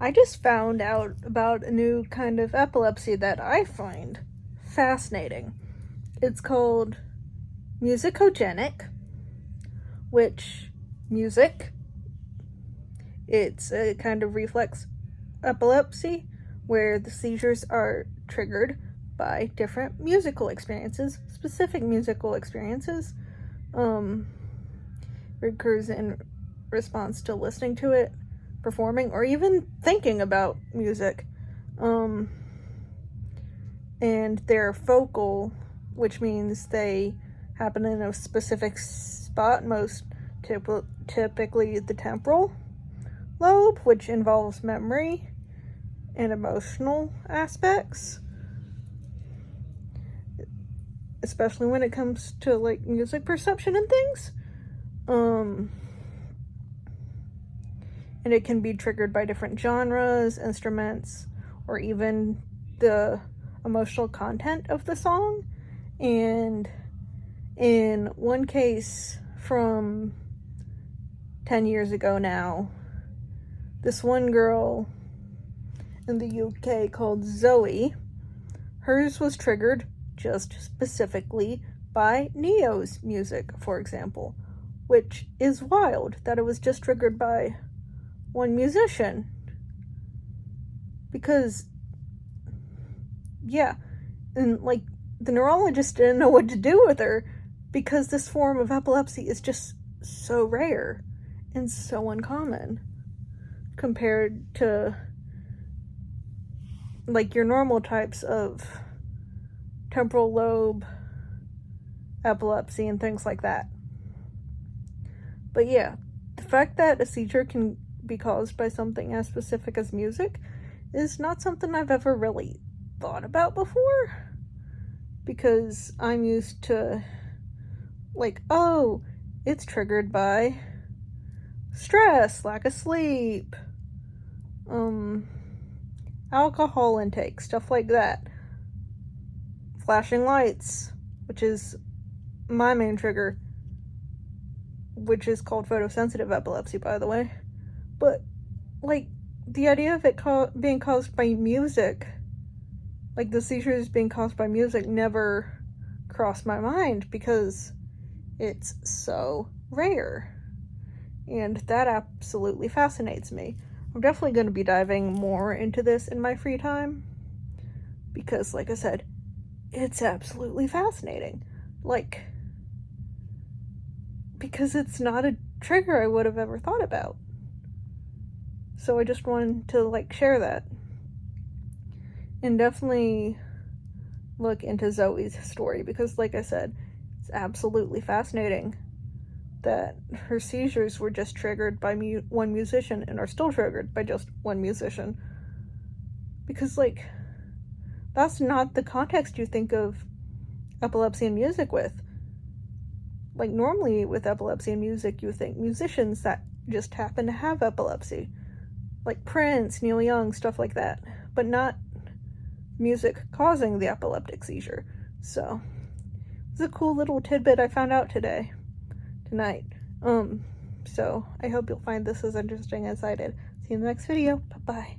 I just found out about a new kind of epilepsy that I find fascinating. It's called Musicogenic, which music, it's a kind of reflex epilepsy where the seizures are triggered by different musical experiences, specific musical experiences. It occurs in response to listening to it, performing, or even thinking about music. And they're focal, which means they happen in a specific spot, most typically the temporal lobe, which involves memory and emotional aspects, especially when it comes to like music perception and things. And it can be triggered by different genres, instruments, or even the emotional content of the song. And in one case from 10 years ago now, this one girl in the UK called Zoe, hers was triggered just specifically by Neo's music, for example, which is wild that it was just triggered by one musician. Because, yeah, and like the neurologist didn't know what to do with her because this form of epilepsy is just so rare and so uncommon compared to like your normal types of temporal lobe epilepsy and things like that. But yeah, the fact that a seizure can be caused by something as specific as music is not something I've ever really thought about before, because I'm used to like, oh, it's triggered by stress, lack of sleep, alcohol intake, stuff like that, flashing lights, which is my main trigger, which is called photosensitive epilepsy, by the way. But like the idea of it being caused by music, like the seizures being caused by music, never crossed my mind because it's so rare, and that absolutely fascinates me. I'm definitely going to be diving more into this in my free time because, like I said, it's absolutely fascinating. Like, because it's not a trigger I would have ever thought about. So I just wanted to like share that. And definitely look into Zoe's story because, like I said, it's absolutely fascinating that her seizures were just triggered by one musician and are still triggered by just one musician. Because, like, that's not the context you think of epilepsy and music with. Like, normally with epilepsy and music, you think musicians that just happen to have epilepsy. Like Prince, Neil Young, stuff like that. But not music causing the epileptic seizure. So, it's a cool little tidbit I found out tonight. So I hope you'll find this as interesting as I did. See you in the next video. Bye-bye.